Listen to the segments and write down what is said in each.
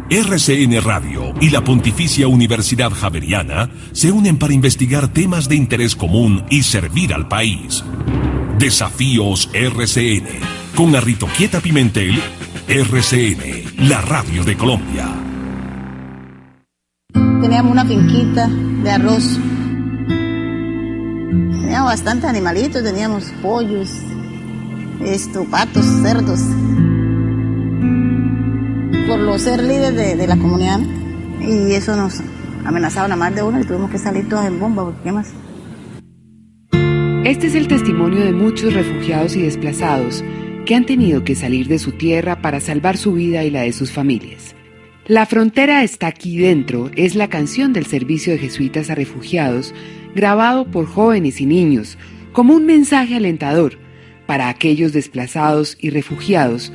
RCN Radio y la Pontificia Universidad Javeriana se unen para investigar temas de interés común y servir al país. Desafíos RCN. Con Arrito Quieta Pimentel, RCN, la radio de Colombia. Teníamos una finquita de arroz. Teníamos bastantes animalitos, teníamos pollos, patos, cerdos. Por lo ser líderes de la comunidad, y eso nos amenazaban a más de uno y tuvimos que salir todos en bomba, ¿qué más? Este es el testimonio de muchos refugiados y desplazados que han tenido que salir de su tierra para salvar su vida y la de sus familias. La frontera está aquí dentro es la canción del Servicio de Jesuitas a Refugiados, grabado por jóvenes y niños, como un mensaje alentador para aquellos desplazados y refugiados,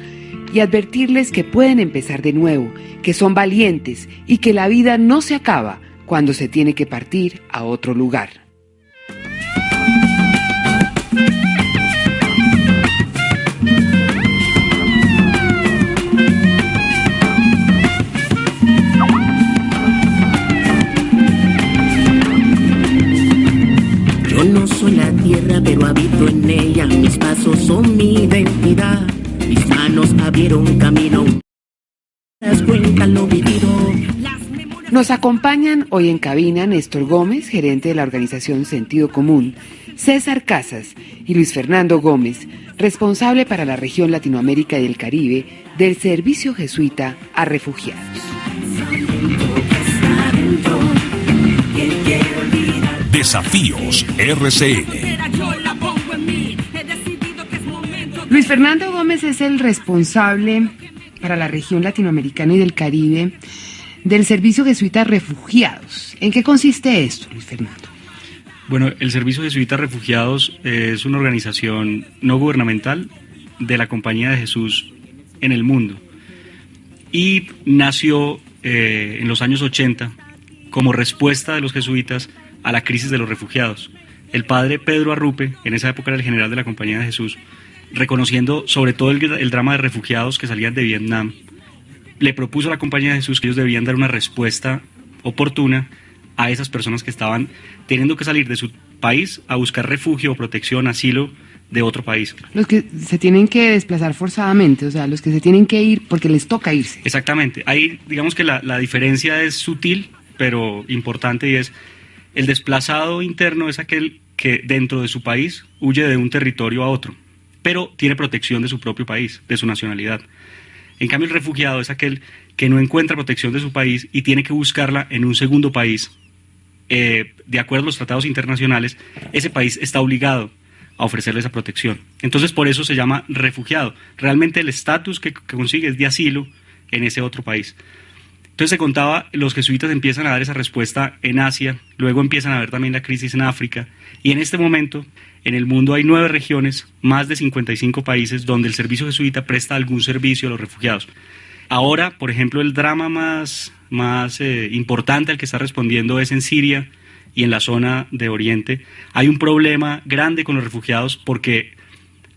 y advertirles que pueden empezar de nuevo, que son valientes y que la vida no se acaba cuando se tiene que partir a otro lugar. Yo no soy la tierra, pero habito en ella, mis pasos son mi identidad. Mis manos abrieron camino. Las cuentas lo vivido. Nos acompañan hoy en cabina Néstor Gómez, gerente de la organización Sentido Común, César Casas y Luis Fernando Gómez, responsable para la región Latinoamérica y el Caribe del Servicio Jesuita a Refugiados. Desafíos RCN. Luis Fernando Gómez es el responsable para la región latinoamericana y del Caribe del Servicio Jesuita a Refugiados. ¿En qué consiste esto, Luis Fernando? Bueno, el Servicio Jesuita a Refugiados es una organización no gubernamental de la Compañía de Jesús en el mundo y nació en los años 80 como respuesta de los jesuitas a la crisis de los refugiados. El padre Pedro Arrupe, en esa época era el general de la Compañía de Jesús, reconociendo sobre todo el drama de refugiados que salían de Vietnam, le propuso a la Compañía de Jesús que ellos debían dar una respuesta oportuna a esas personas que estaban teniendo que salir de su país a buscar refugio, protección, asilo de otro país. Los que se tienen que desplazar forzadamente, o sea, los que se tienen que ir porque les toca irse. Exactamente. Ahí digamos que la diferencia es sutil, pero importante, y es el desplazado interno es aquel que dentro de su país huye de un territorio a otro, pero tiene protección de su propio país, de su nacionalidad. En cambio, el refugiado es aquel que no encuentra protección de su país y tiene que buscarla en un segundo país. De acuerdo a los tratados internacionales, ese país está obligado a ofrecerle esa protección. Entonces, por eso se llama refugiado. Realmente el estatus que consigue es de asilo en ese otro país. Entonces se contaba, los jesuitas empiezan a dar esa respuesta en Asia, luego empiezan a ver también la crisis en África, y en este momento en el mundo hay 9 regiones, más de 55 países donde el servicio jesuita presta algún servicio a los refugiados. Ahora, por ejemplo, el drama más importante al que está respondiendo es en Siria y en la zona de Oriente. Hay un problema grande con los refugiados porque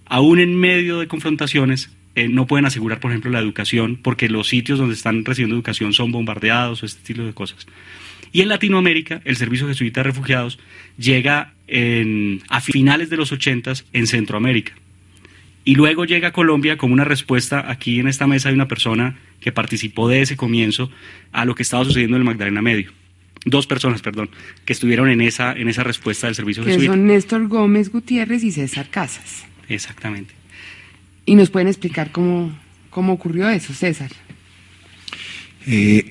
aún en medio de confrontaciones no pueden asegurar, por ejemplo, la educación, porque los sitios donde están recibiendo educación son bombardeados o este estilo de cosas. Y en Latinoamérica, el Servicio Jesuita de Refugiados llega a finales de los 80s en Centroamérica. Y luego llega a Colombia como una respuesta. Aquí en esta mesa hay una persona que participó de ese comienzo a lo que estaba sucediendo en el Magdalena Medio. 2 personas, perdón, que estuvieron en esa respuesta del Servicio Jesuita. Que son Néstor Gómez Gutiérrez y César Casas. Exactamente. ¿Y nos pueden explicar cómo ocurrió eso, César?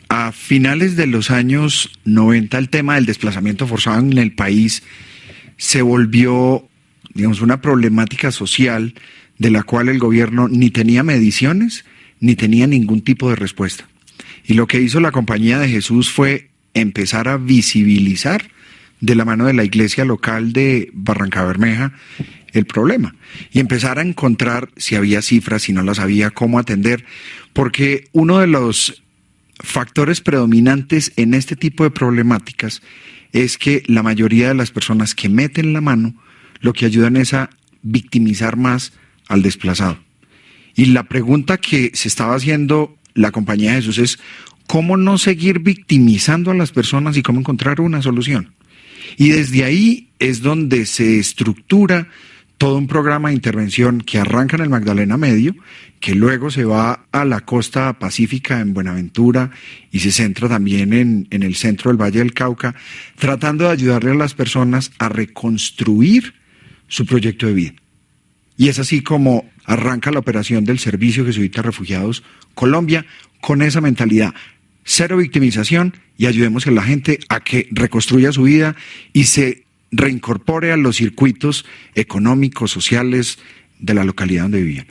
A finales de los años 90 el tema del desplazamiento forzado en el país se volvió, digamos, una problemática social de la cual el gobierno ni tenía mediciones ni tenía ningún tipo de respuesta. Y lo que hizo la Compañía de Jesús fue empezar a visibilizar de la mano de la iglesia local de Barrancabermeja el problema y empezar a encontrar si había cifras, si no las había, cómo atender, porque uno de los factores predominantes en este tipo de problemáticas es que la mayoría de las personas que meten la mano lo que ayudan es a victimizar más al desplazado. Y la pregunta que se estaba haciendo la Compañía de Jesús es cómo no seguir victimizando a las personas y cómo encontrar una solución. Y desde ahí es donde se estructura todo un programa de intervención que arranca en el Magdalena Medio, que luego se va a la costa pacífica en Buenaventura y se centra también en el centro del Valle del Cauca, tratando de ayudarle a las personas a reconstruir su proyecto de vida. Y es así como arranca la operación del Servicio Jesuita de Refugiados Colombia, con esa mentalidad: cero victimización, y ayudemos a la gente a que reconstruya su vida y se reincorpore a los circuitos económicos, sociales de la localidad donde vivían.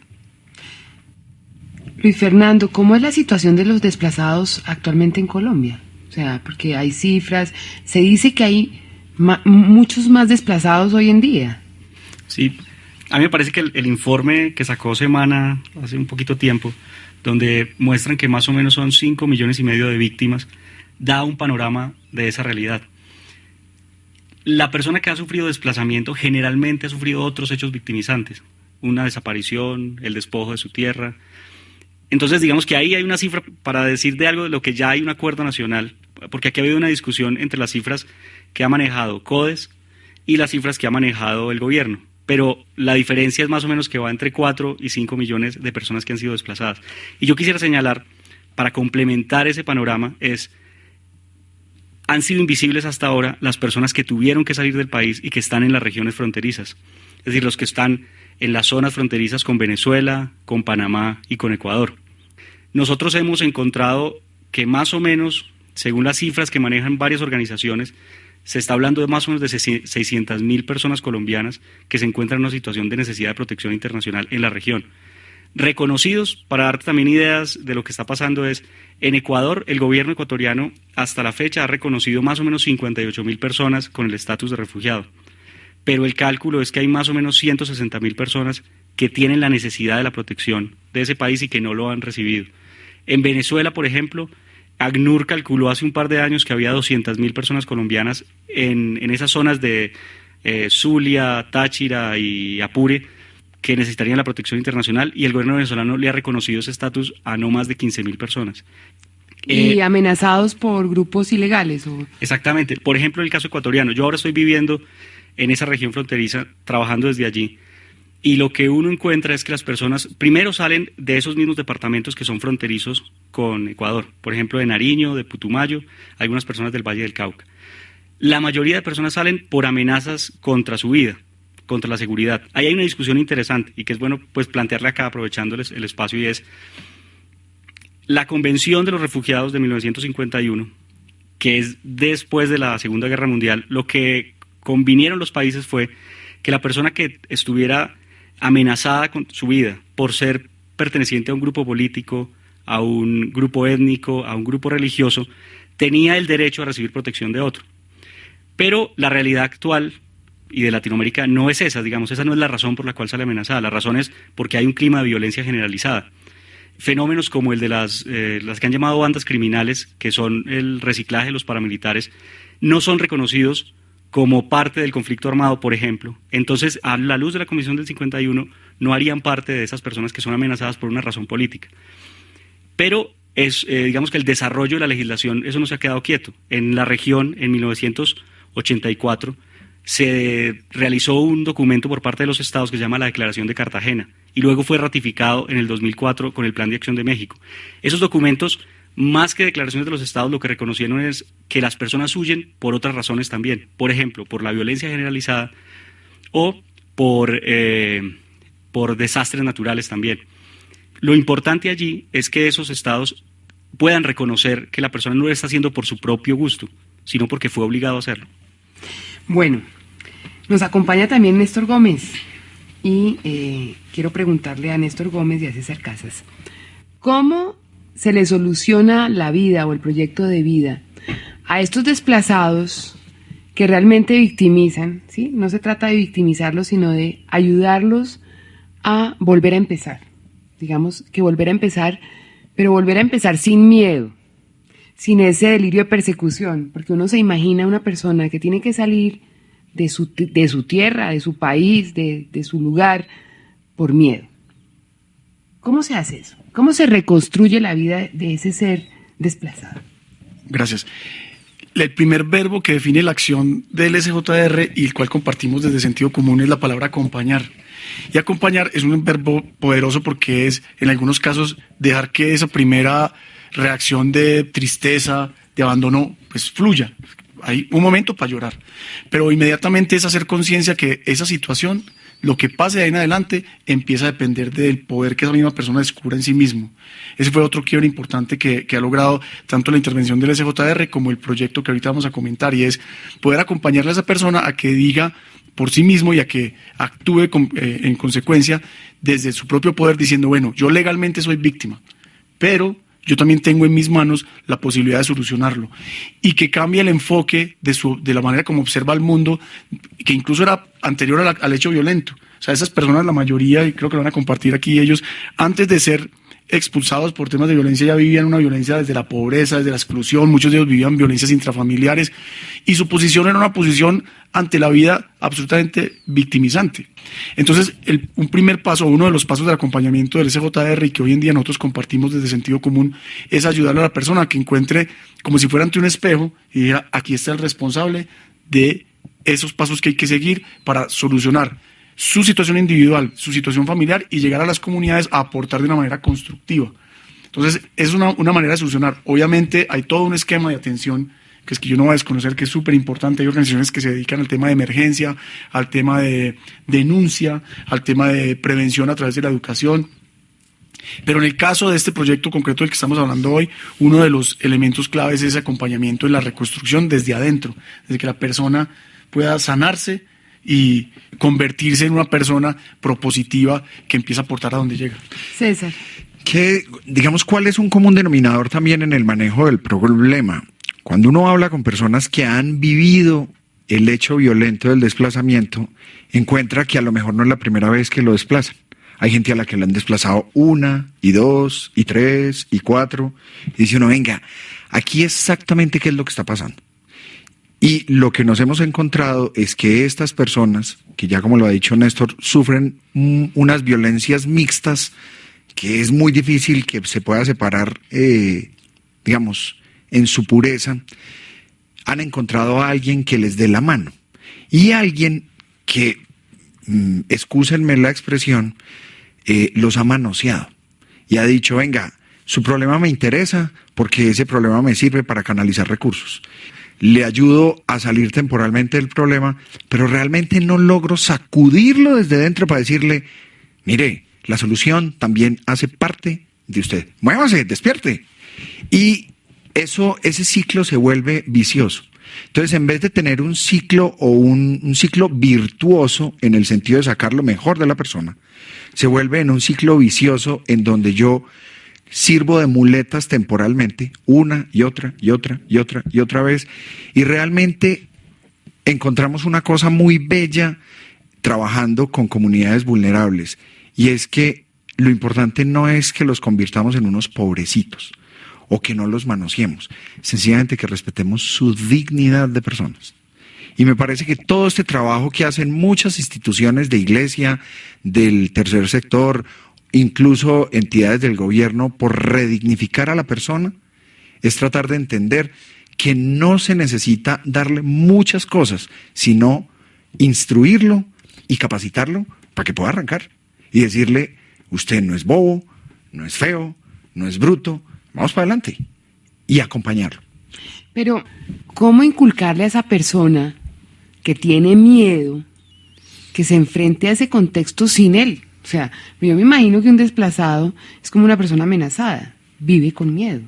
Luis Fernando, ¿cómo es la situación de los desplazados actualmente en Colombia? O sea, porque hay cifras, se dice que hay muchos más desplazados hoy en día. Sí, a mí me parece que el informe que sacó Semana hace un poquito tiempo, donde muestran que más o menos son 5,5 millones de víctimas, da un panorama de esa realidad. La persona que ha sufrido desplazamiento generalmente ha sufrido otros hechos victimizantes, una desaparición, el despojo de su tierra. Entonces, digamos que ahí hay una cifra para decir de algo de lo que ya hay un acuerdo nacional, porque aquí ha habido una discusión entre las cifras que ha manejado CODES y las cifras que ha manejado el gobierno, pero la diferencia es más o menos que va entre 4 y 5 millones de personas que han sido desplazadas. Y yo quisiera señalar, para complementar ese panorama, han sido invisibles hasta ahora las personas que tuvieron que salir del país y que están en las regiones fronterizas, es decir, los que están en las zonas fronterizas con Venezuela, con Panamá y con Ecuador. Nosotros hemos encontrado que más o menos, según las cifras que manejan varias organizaciones, se está hablando de más o menos de 600.000 personas colombianas que se encuentran en una situación de necesidad de protección internacional en la región. Reconocidos, para darte también ideas de lo que está pasando, en Ecuador, el gobierno ecuatoriano hasta la fecha ha reconocido más o menos 58.000 personas con el estatus de refugiado, pero el cálculo es que hay más o menos 160.000 personas que tienen la necesidad de la protección de ese país y que no lo han recibido. En Venezuela, por ejemplo, ACNUR calculó hace un par de años que había 200.000 personas colombianas en esas zonas de Zulia, Táchira y Apure, que necesitarían la protección internacional, y el gobierno venezolano le ha reconocido ese estatus a no más de 15.000 personas. ¿Y amenazados por grupos ilegales? ¿O? Exactamente. Por ejemplo, el caso ecuatoriano. Yo ahora estoy viviendo en esa región fronteriza, trabajando desde allí, y lo que uno encuentra es que las personas primero salen de esos mismos departamentos que son fronterizos con Ecuador, por ejemplo, de Nariño, de Putumayo, algunas personas del Valle del Cauca. La mayoría de personas salen por amenazas contra su vida, contra la seguridad. Ahí hay una discusión interesante y que es bueno pues plantearla acá, aprovechándoles el espacio, y es la Convención de los Refugiados de 1951, que es después de la Segunda Guerra Mundial. Lo que convinieron los países fue que la persona que estuviera amenazada con su vida por ser perteneciente a un grupo político, a un grupo étnico, a un grupo religioso, tenía el derecho a recibir protección de otro. Pero la realidad actual y de Latinoamérica no es esa, digamos, esa no es la razón por la cual sale amenazada. La razón es porque hay un clima de violencia generalizada. Fenómenos como el de las que han llamado bandas criminales, que son el reciclaje de los paramilitares, no son reconocidos como parte del conflicto armado, por ejemplo. Entonces, a la luz de la Convención del 51, no harían parte de esas personas que son amenazadas por una razón política. Pero digamos que el desarrollo de la legislación, eso no se ha quedado quieto. En la región, en 1984, se realizó un documento por parte de los estados que se llama la Declaración de Cartagena, y luego fue ratificado en el 2004 con el Plan de Acción de México. Esos documentos, más que declaraciones de los estados, lo que reconocieron es que las personas huyen por otras razones también. Por ejemplo, por la violencia generalizada o por desastres naturales también. Lo importante allí es que esos estados puedan reconocer que la persona no lo está haciendo por su propio gusto, sino porque fue obligado a hacerlo. Bueno, nos acompaña también Néstor Gómez y quiero preguntarle a Néstor Gómez y a César Casas, ¿cómo se le soluciona la vida o el proyecto de vida a estos desplazados que realmente victimizan? ¿Sí? No se trata de victimizarlos, sino de ayudarlos a volver a empezar. Digamos que volver a empezar, pero volver a empezar sin miedo, sin ese delirio de persecución, porque uno se imagina una persona que tiene que salir de su tierra, de su país, de su lugar, por miedo. ¿Cómo se hace eso? ¿Cómo se reconstruye la vida de ese ser desplazado? Gracias. El primer verbo que define la acción del SJR y el cual compartimos desde sentido común es la palabra acompañar. Y acompañar es un verbo poderoso porque es, en algunos casos, dejar que esa primera reacción de tristeza, de abandono, pues fluya. Hay un momento para llorar, pero inmediatamente es hacer conciencia que esa situación, lo que pase de ahí en adelante, empieza a depender del poder que esa misma persona descubra en sí mismo. Ese fue otro quiebre importante que ha logrado tanto la intervención del SJR como el proyecto que ahorita vamos a comentar, y es poder acompañarle a esa persona a que diga por sí mismo y a que actúe en consecuencia desde su propio poder, diciendo, bueno, yo legalmente soy víctima, pero yo también tengo en mis manos la posibilidad de solucionarlo, y que cambie el enfoque de la manera como observa el mundo, que incluso era anterior al hecho violento. O sea, esas personas, la mayoría, y creo que lo van a compartir aquí ellos, antes de ser expulsados por temas de violencia ya vivían una violencia desde la pobreza, desde la exclusión, muchos de ellos vivían violencias intrafamiliares, y su posición era una posición ante la vida absolutamente victimizante. Entonces, un primer paso, uno de los pasos del acompañamiento del SJR y que hoy en día nosotros compartimos desde sentido común, es ayudarle a la persona a que encuentre, como si fuera ante un espejo, y diga, aquí está el responsable de esos pasos que hay que seguir para solucionar su situación individual, su situación familiar, y llegar a las comunidades a aportar de una manera constructiva. Entonces, es una manera de solucionar. Obviamente hay todo un esquema de atención que es que yo no voy a desconocer, que es súper importante. Hay organizaciones que se dedican al tema de emergencia, al tema de denuncia, al tema de prevención a través de la educación. Pero en el caso de este proyecto concreto del que estamos hablando hoy, uno de los elementos claves es ese acompañamiento en la reconstrucción desde adentro, desde que la persona pueda sanarse y convertirse en una persona propositiva que empieza a aportar a donde llega. César. Digamos, ¿cuál es un común denominador también en el manejo del problema? Cuando uno habla con personas que han vivido el hecho violento del desplazamiento, encuentra que a lo mejor no es la primera vez que lo desplazan. Hay gente a la que le han desplazado 1, y 2, y 3, y 4, y dice uno, venga, aquí exactamente qué es lo que está pasando. Y lo que nos hemos encontrado es que estas personas, que ya como lo ha dicho Néstor, sufren unas violencias mixtas, que es muy difícil que se pueda separar, digamos, en su pureza. Han encontrado a alguien que les dé la mano, y alguien que, excúsenme la expresión, los ha manoseado y ha dicho, venga, su problema me interesa porque ese problema me sirve para canalizar recursos. Le ayudo a salir temporalmente del problema, pero realmente no logro sacudirlo desde dentro para decirle, mire, la solución también hace parte de usted. Muévase, despierte. Y ese ciclo se vuelve vicioso. Entonces, en vez de tener un ciclo o un ciclo virtuoso en el sentido de sacar lo mejor de la persona, se vuelve en un ciclo vicioso en donde yo sirvo de muletas temporalmente, una y otra y otra y otra y otra vez, y realmente encontramos una cosa muy bella trabajando con comunidades vulnerables, y es que lo importante no es que los convirtamos en unos pobrecitos o que no los manoseemos, sencillamente que respetemos su dignidad de personas. Y me parece que todo este trabajo que hacen muchas instituciones de iglesia, del tercer sector, incluso entidades del gobierno, por redignificar a la persona, es tratar de entender que no se necesita darle muchas cosas, sino instruirlo y capacitarlo para que pueda arrancar y decirle, usted no es bobo, no es feo, no es bruto, vamos para adelante, y acompañarlo. Pero, ¿cómo inculcarle a esa persona que tiene miedo que se enfrente a ese contexto sin él? O sea, yo me imagino que un desplazado es como una persona amenazada, vive con miedo.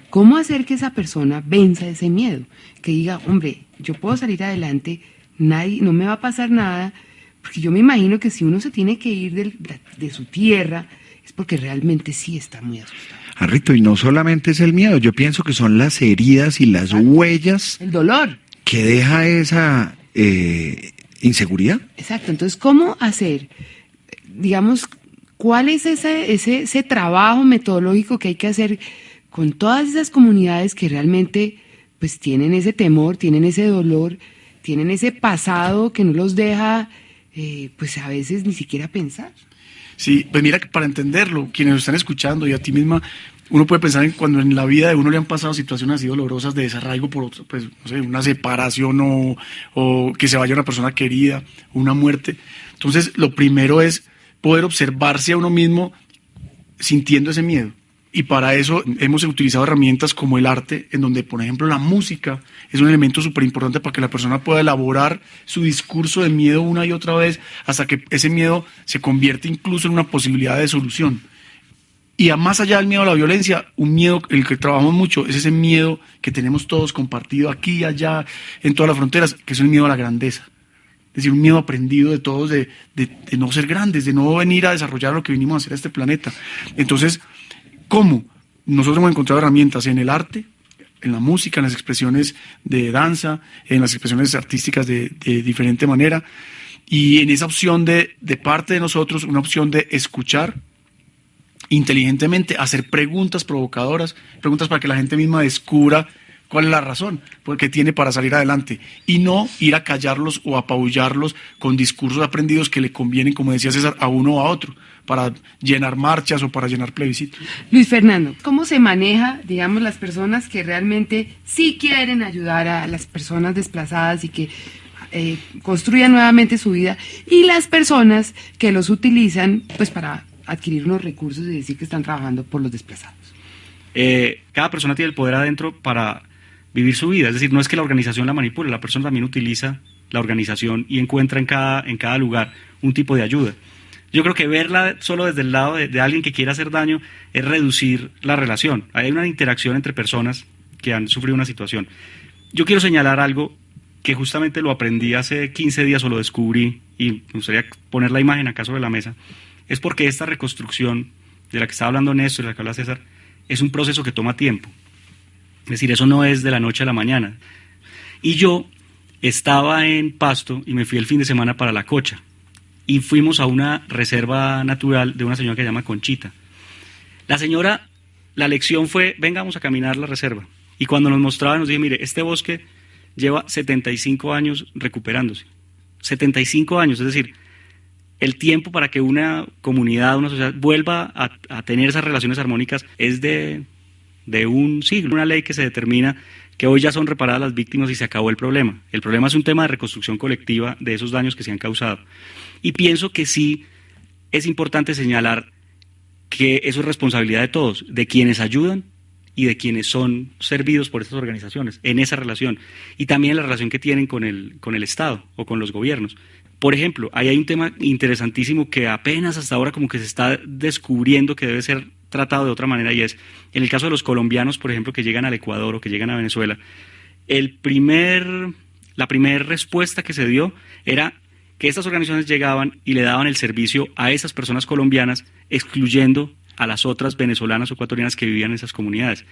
¿Cómo hacer que esa persona venza ese miedo? Que diga, hombre, yo puedo salir adelante, no me va a pasar nada, porque yo me imagino que si uno se tiene que ir de su tierra, es porque realmente sí está muy asustado. Arrito, y no solamente es el miedo, yo pienso que son las heridas y las huellas. El dolor. Que deja esa inseguridad. Exacto, entonces, ¿cómo hacer, digamos, cuál es ese trabajo metodológico que hay que hacer con todas esas comunidades que realmente pues tienen ese temor, tienen ese dolor, tienen ese pasado que no los deja pues a veces ni siquiera pensar? Sí, pues mira, que para entenderlo, quienes lo están escuchando y a ti misma, Uno puede pensar en cuando en la vida de uno le han pasado situaciones así dolorosas de desarraigo por otro, pues, no sé, una separación o que se vaya una persona querida, una muerte. Entonces, lo primero es poder observarse a uno mismo sintiendo ese miedo. Y para eso hemos utilizado herramientas como el arte, en donde, por ejemplo, la música es un elemento súper importante para que la persona pueda elaborar su discurso de miedo una y otra vez, hasta que ese miedo se convierte incluso en una posibilidad de solución. Y más allá del miedo a la violencia, un miedo, el que trabajamos mucho, es ese miedo que tenemos todos compartido aquí y allá, en todas las fronteras, que es el miedo a la grandeza. Es decir, un miedo aprendido de todos de no ser grandes, de no venir a desarrollar lo que vinimos a hacer a este planeta. Entonces, ¿cómo? Nosotros hemos encontrado herramientas en el arte, en la música, en las expresiones de danza, en las expresiones artísticas de diferente manera, y en esa opción de parte de nosotros, una opción de escuchar inteligentemente, hacer preguntas provocadoras, preguntas para que la gente misma descubra cuál es la razón que tiene para salir adelante, y no ir a callarlos o apabullarlos con discursos aprendidos que le convienen, como decía César, a uno o a otro, para llenar marchas o para llenar plebiscitos. Luis Fernando, ¿cómo se maneja, digamos, las personas que realmente sí quieren ayudar a las personas desplazadas y que construyan nuevamente su vida, y las personas que los utilizan pues para adquirir unos recursos y decir que están trabajando por los desplazados? Cada persona tiene el poder adentro para vivir su vida, es decir, no es que la organización la manipule, la persona también utiliza la organización y encuentra en cada lugar un tipo de ayuda. Yo creo que verla solo desde el lado de alguien que quiere hacer daño es reducir la relación. Hay una interacción entre personas que han sufrido una situación. Yo quiero señalar algo que justamente lo aprendí hace 15 días o lo descubrí, y me gustaría poner la imagen acá sobre la mesa. Es porque esta reconstrucción de la que estaba hablando Néstor y de la que habla César es un proceso que toma tiempo. Es decir, eso no es de la noche a la mañana. Y yo estaba en Pasto y me fui el fin de semana para La Cocha. Y fuimos a una reserva natural de una señora que se llama Conchita. La señora, la lección fue, venga, vamos a caminar la reserva. Y cuando nos mostraba, nos dijo, mire, este bosque lleva 75 años recuperándose. 75 años, es decir, el tiempo para que una comunidad, una sociedad vuelva a tener esas relaciones armónicas es de un siglo. Una ley que se determina que hoy ya son reparadas las víctimas y se acabó el problema. El problema es un tema de reconstrucción colectiva de esos daños que se han causado. Y pienso que sí es importante señalar que eso es responsabilidad de todos, de quienes ayudan y de quienes son servidos por estas organizaciones, en esa relación. Y también en la relación que tienen con el Estado o con los gobiernos. Por ejemplo, ahí hay un tema interesantísimo que apenas hasta ahora como que se está descubriendo que debe ser tratado de otra manera, y es, en el caso de los colombianos, por ejemplo, que llegan al Ecuador o que llegan a Venezuela, la primera respuesta que se dio era que estas organizaciones llegaban y le daban el servicio a esas personas colombianas, excluyendo a las otras venezolanas o ecuatorianas que vivían en esas comunidades.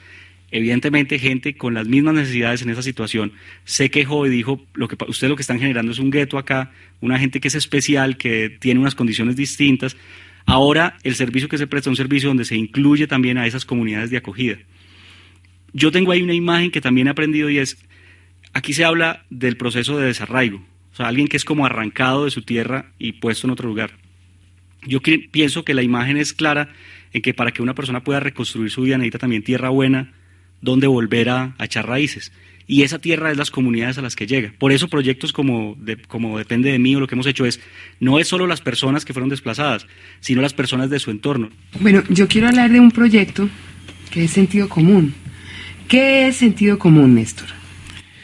Evidentemente, gente con las mismas necesidades en esa situación se quejó y dijo, ustedes lo que están generando es un gueto acá, una gente que es especial, que tiene unas condiciones distintas. Ahora el servicio que se presta es un servicio donde se incluye también a esas comunidades de acogida. Yo tengo ahí una imagen que también he aprendido, y es, aquí se habla del proceso de desarraigo, o sea, alguien que es como arrancado de su tierra y puesto en otro lugar. Yo pienso que la imagen es clara en que para que una persona pueda reconstruir su vida necesita también tierra buena, donde volver a echar raíces. Y esa tierra es las comunidades a las que llega. Por eso proyectos como Depende de mí, o lo que hemos hecho no es solo las personas que fueron desplazadas, sino las personas de su entorno. Bueno, yo quiero hablar de un proyecto que es Sentido Común. ¿Qué es Sentido Común, Néstor?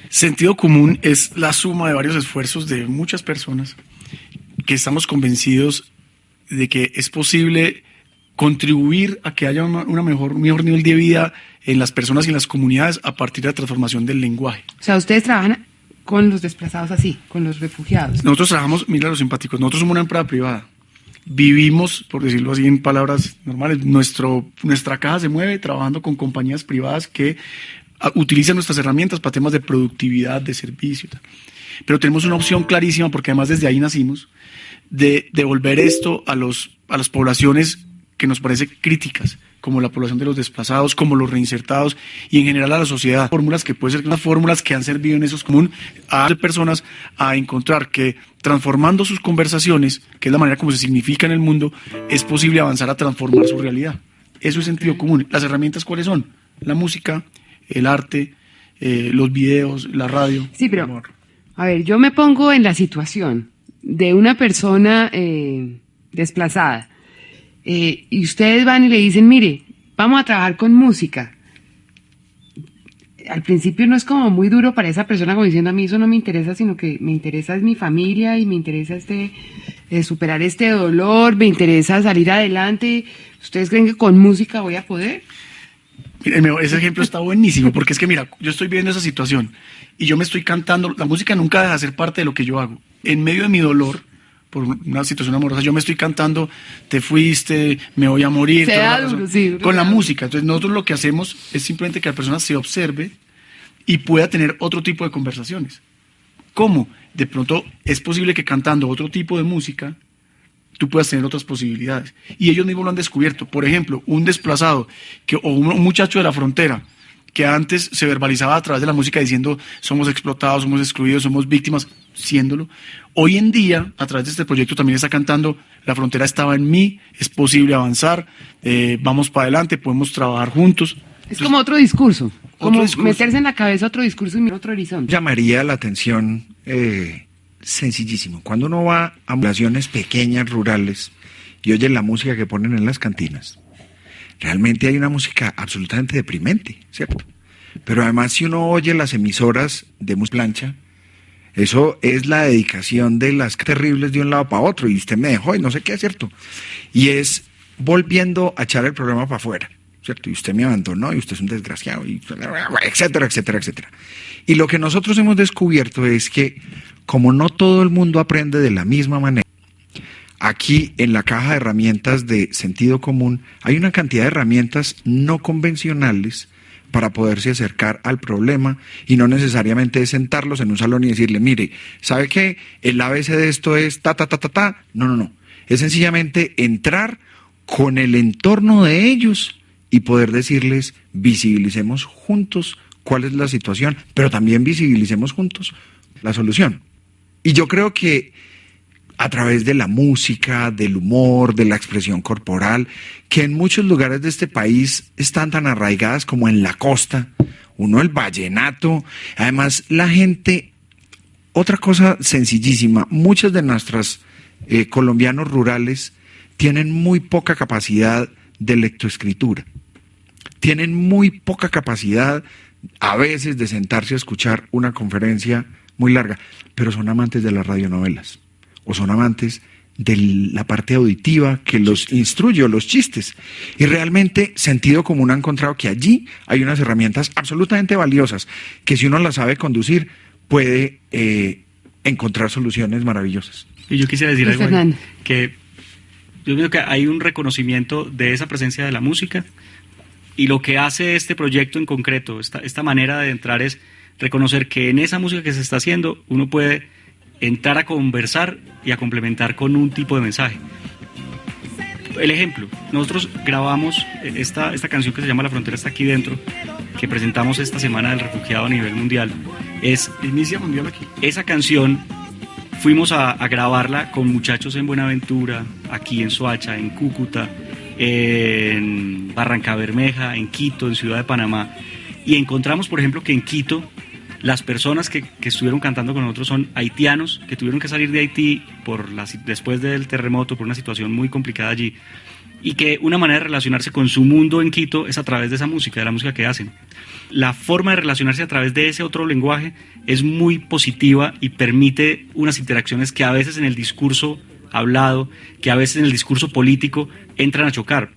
Sentido Común es la suma de varios esfuerzos de muchas personas que estamos convencidos de que es posible contribuir a que haya un mejor nivel de vida en las personas y en las comunidades a partir de la transformación del lenguaje. O sea, ustedes trabajan con los desplazados así, con los refugiados. Nosotros trabajamos, mira los simpáticos, nosotros somos una empresa privada. Vivimos, por decirlo así en palabras normales, nuestra caja se mueve trabajando con compañías privadas que utilizan nuestras herramientas para temas de productividad, de servicio. Pero tenemos una opción clarísima, porque además desde ahí nacimos, de devolver esto a las poblaciones que nos parece críticas, como la población de los desplazados, como los reinsertados y en general a la sociedad. Fórmulas que pueden ser unas fórmulas que han servido en esos comunes a personas a encontrar que transformando sus conversaciones, que es la manera como se significa en el mundo, es posible avanzar a transformar su realidad. Eso es sentido común. ¿Las herramientas cuáles son? La música, el arte, los videos, la radio. Sí, pero, a ver, yo me pongo en la situación de una persona desplazada y ustedes van y le dicen, mire, vamos a trabajar con música. Al principio no es como muy duro para esa persona como diciendo, a mí eso no me interesa, sino que me interesa es mi familia y me interesa superar este dolor, me interesa salir adelante. ¿Ustedes creen que con música voy a poder? Miren, ese ejemplo está buenísimo, porque es que mira, yo estoy viendo esa situación y yo me estoy cantando, la música nunca deja de ser parte de lo que yo hago. En medio de mi dolor, por una situación amorosa, yo me estoy cantando, te fuiste, me voy a morir, con la música. Entonces nosotros lo que hacemos es simplemente que la persona se observe y pueda tener otro tipo de conversaciones. ¿Cómo? De pronto es posible que cantando otro tipo de música tú puedas tener otras posibilidades. Y ellos mismos lo han descubierto. Por ejemplo, un desplazado o un muchacho de la frontera que antes se verbalizaba a través de la música diciendo somos explotados, somos excluidos, somos víctimas, siéndolo. Hoy en día, a través de este proyecto también está cantando la frontera estaba en mí, es posible avanzar, vamos para adelante, podemos trabajar juntos. Es como otro discurso, meterse en la cabeza otro discurso y otro horizonte. Llamaría la atención sencillísimo. Cuando uno va a poblaciones pequeñas, rurales, y oye la música que ponen en las cantinas, realmente hay una música absolutamente deprimente, ¿cierto? Pero además si uno oye las emisoras de música plancha, eso es la dedicación de las terribles de un lado para otro, y usted me dejó y no sé qué, ¿cierto? Y es volviendo a echar el problema para afuera, ¿cierto? Y usted me abandonó, y usted es un desgraciado, y etcétera, etcétera, etcétera. Y lo que nosotros hemos descubierto es que, como no todo el mundo aprende de la misma manera, aquí en la caja de herramientas de sentido común hay una cantidad de herramientas no convencionales para poderse acercar al problema, y no necesariamente es sentarlos en un salón y decirle, mire, ¿sabe qué? El ABC de esto es ta. No. Es sencillamente entrar con el entorno de ellos y poder decirles, visibilicemos juntos cuál es la situación, pero también visibilicemos juntos la solución. Y yo creo que a través de la música, del humor, de la expresión corporal, que en muchos lugares de este país están tan arraigadas como en la costa, el vallenato, además la gente, otra cosa sencillísima, muchos de nuestros colombianos rurales tienen muy poca capacidad de lectoescritura, tienen muy poca capacidad a veces de sentarse a escuchar una conferencia muy larga, pero son amantes de las radionovelas, o son amantes de la parte auditiva que los instruye, o los chistes. Y realmente sentido común ha encontrado que allí hay unas herramientas absolutamente valiosas, que si uno las sabe conducir, puede encontrar soluciones maravillosas. Y yo quisiera decir algo ahí, que yo creo que hay un reconocimiento de esa presencia de la música, y lo que hace este proyecto en concreto, esta manera de entrar, es reconocer que en esa música que se está haciendo, uno puede entrar a conversar y a complementar con un tipo de mensaje. El ejemplo, nosotros grabamos esta canción que se llama La frontera está aquí dentro, que presentamos esta semana del refugiado a nivel mundial. Es Inicia mundial aquí. Esa canción fuimos a grabarla con muchachos en Buenaventura, aquí en Soacha, en Cúcuta, en Barrancabermeja, en Quito, en Ciudad de Panamá, y encontramos, por ejemplo, que en Quito las personas que estuvieron cantando con nosotros son haitianos que tuvieron que salir de Haití después del terremoto, por una situación muy complicada allí, y que una manera de relacionarse con su mundo en Quito es a través de esa música, de la música que hacen. La forma de relacionarse a través de ese otro lenguaje es muy positiva y permite unas interacciones que a veces en el discurso hablado, que a veces en el discurso político entran a chocar.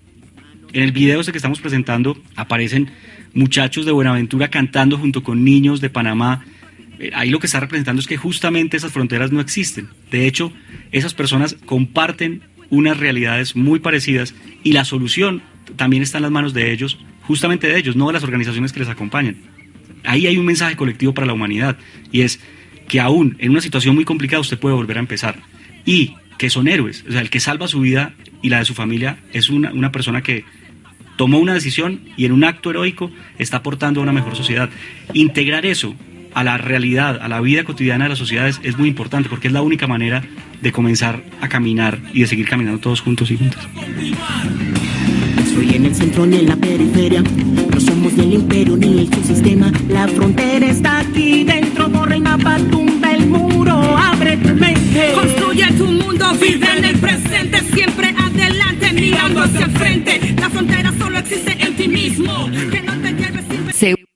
En el video que estamos presentando aparecen muchachos de Buenaventura cantando junto con niños de Panamá. Ahí lo que está representando es que justamente esas fronteras no existen. De hecho, esas personas comparten unas realidades muy parecidas, y la solución también está en las manos de ellos, justamente de ellos, no de las organizaciones que les acompañan. Ahí hay un mensaje colectivo para la humanidad, y es que aún en una situación muy complicada usted puede volver a empezar, y que son héroes. O sea, el que salva su vida y la de su familia es una persona que tomó una decisión y en un acto heroico está aportando a una mejor sociedad. Integrar eso a la realidad, a la vida cotidiana de las sociedades es muy importante, porque es la única manera de comenzar a caminar y de seguir caminando todos juntos y juntas. soy en el centro ni en la periferia. No somos del imperio ni el subsistema. La frontera está aquí dentro. Borra el mapa, tumba el muro, abre tu mente. Construye tu mundo, vive en el presente. Siempre adelante, mirando hacia el frente. La frontera solo existe en ti mismo. Que no te lleves sin...